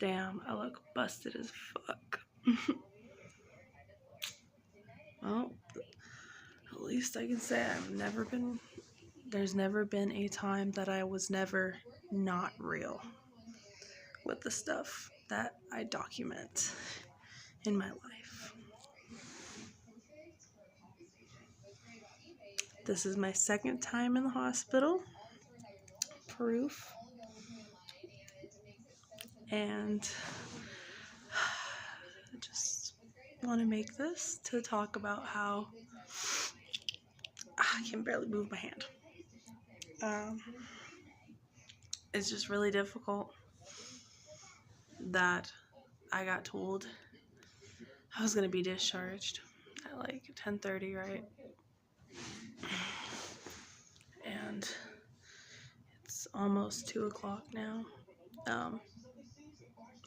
Damn, I look busted as fuck. Well, at least I can say there's never been a time that I was never not real with the stuff that I document in my life. This is my second time in the hospital. Proof. And I just want to make this to talk about how I can barely move my hand. It's just really difficult that I got told I was gonna be discharged at like 10:30, right? And it's almost 2 o'clock now.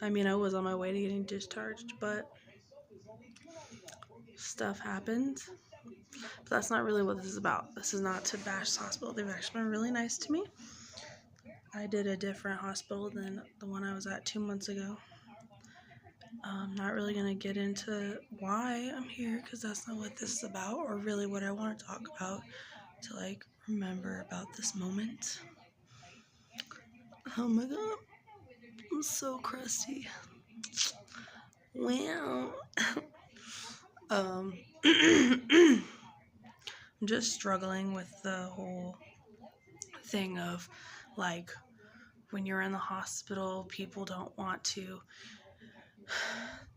I mean, I was on my way to getting discharged, but stuff happened. But that's not really what this is about. This is not to bash the hospital. They've actually been really nice to me. I did a different hospital than the one I was at 2 months ago. I'm not really going to get into why I'm here because that's not what this is about or really what I want to talk about to like remember about this moment. Oh my god, I'm so crusty. Wow. I'm just struggling with the whole thing of like when you're in the hospital, people don't want to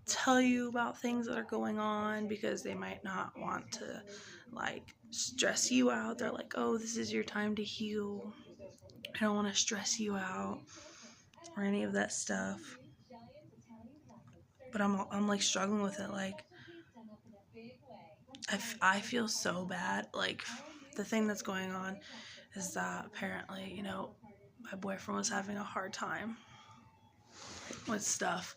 tell you about things that are going on because they might not want to like stress you out. They're like, oh, this is your time to heal. I don't want to stress you out or any of that stuff. But I'm like struggling with it. Like I feel so bad. Like the thing that's going on is that apparently, my boyfriend was having a hard time with stuff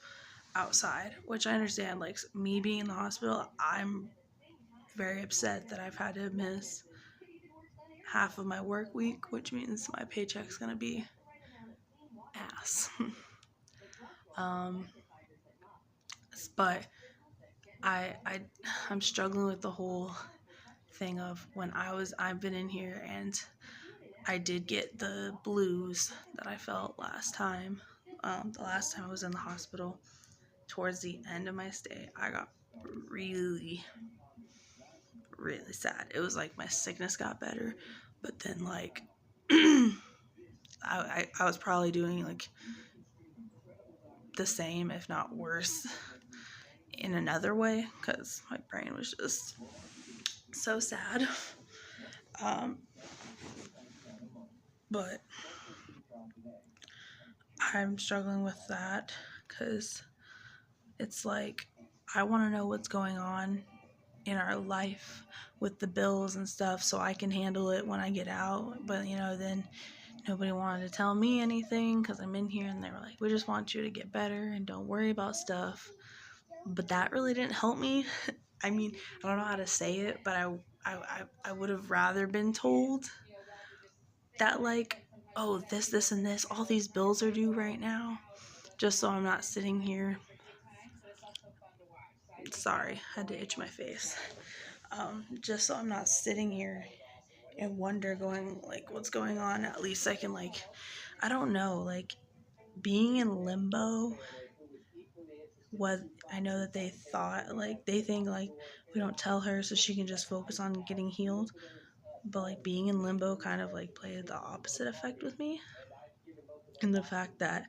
outside, which I understand. Like me being in the hospital, I'm very upset that I've had to miss half of my work week, which means my paycheck's gonna be ass. But I'm struggling with the whole thing of when I've been in here and I did get the blues that I felt last time. The last time I was in the hospital, towards the end of my stay, I got really, really sad. It was like my sickness got better, but then like I was probably doing like the same, if not worse, in another way because my brain was just so sad. But I'm struggling with that because it's like I want to know what's going on in our life with the bills and stuff so I can handle it when I get out. But then nobody wanted to tell me anything because I'm in here and they were like, we just want you to get better and don't worry about stuff. But that really didn't help me. I mean, I don't know how to say it, but I would have rather been told that like, oh, this and this, all these bills are due right now, just so I'm not sitting here. Sorry, I had to itch my face. Just so I'm not sitting here and wonder going like, what's going on? At least I can like, I don't know, like being in limbo. What I know that they thought like they think like we don't tell her so she can just focus on getting healed. But like being in limbo kind of like played the opposite effect with me. And the fact that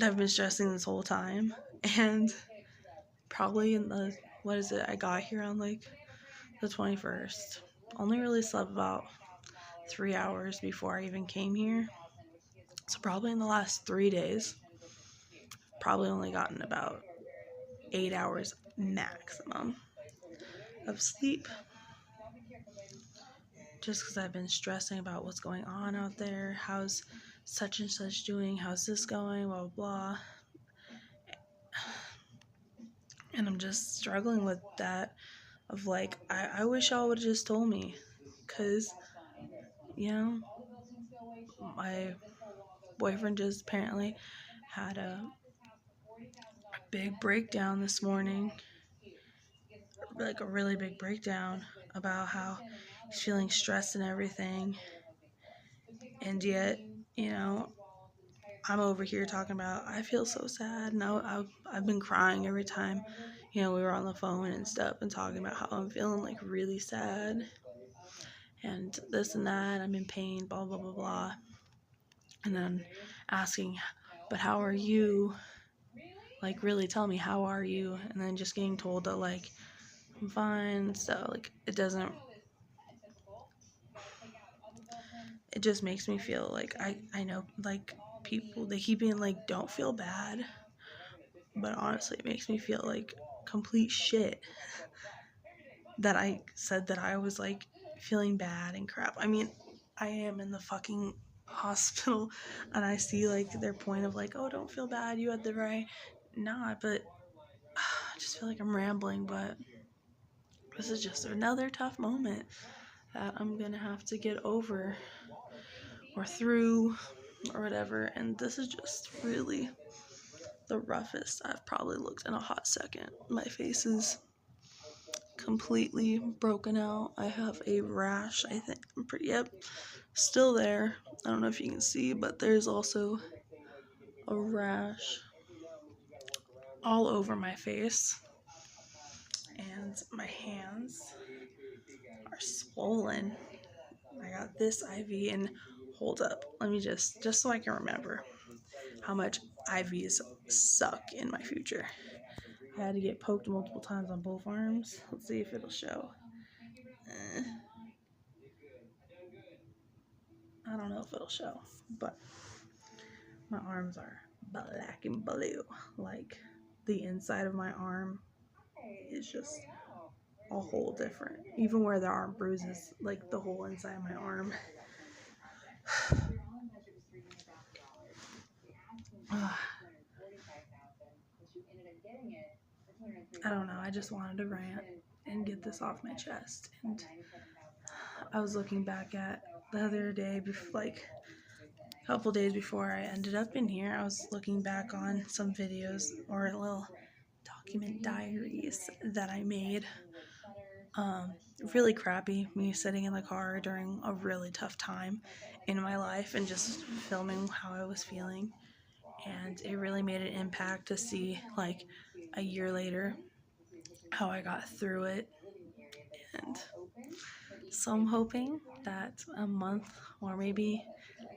I've been stressing this whole time and probably in the I got here on like the 21st. Only really slept about 3 hours before I even came here. So probably in the last 3 days, probably only gotten about 8 hours maximum of sleep. Just because I've been stressing about what's going on out there, how's such and such doing, how's this going, blah, blah, blah. And I'm just struggling with that of like, I wish y'all would have just told me. Because, my boyfriend just apparently had a big breakdown this morning, like a really big breakdown about how he's feeling stressed and everything. And yet, you know, I'm over here talking about I feel so sad. And I've been crying every time, you know, we were on the phone and stuff and talking about how I'm feeling like really sad and this and that. I'm in pain, blah, blah, blah, blah. And then asking, but how are you? Like, really tell me, how are you? And then just getting told that, like, I'm fine. So, like, it just makes me feel like I know, like, people, they keep being like, don't feel bad. But honestly, it makes me feel like complete shit that I said that I was, like, feeling bad and crap. I mean, I am in the fucking hospital and I see, like, their point of, like, oh, don't feel bad, you had the right. Nah, but I just feel like I'm rambling, but this is just another tough moment that I'm gonna have to get over or through or whatever. And this is just really the roughest I've probably looked in a hot second. My face is completely broken out. I have a rash, I think. Yep, still there. I don't know if you can see, but there's also a rash all over my face. And my hands are swollen. I got this IV, and hold up, let me just so I can remember how much IVs suck in my future. I had to get poked multiple times on both arms. Let's see if it'll show. I don't know if it'll show, but my arms are black and blue. Like, the inside of my arm is just a whole different. Even where there aren't bruises, like the whole inside of my arm. I don't know. I just wanted to rant and get this off my chest. And I was looking back at the other day, like a couple days before I ended up in here, I was looking back on some videos or little document diaries that I made. Really crappy, me sitting in the car during a really tough time in my life and just filming how I was feeling. And it really made an impact to see, like, a year later how I got through it. And so I'm hoping that a month or maybe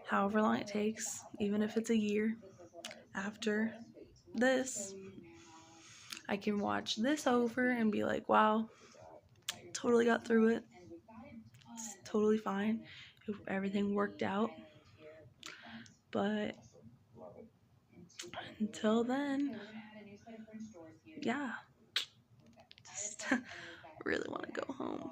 however long it takes, even if it's a year after this, I can watch this over and be like, wow, totally got through it. It's totally fine. Everything worked out. But until then, yeah, just really want to go home.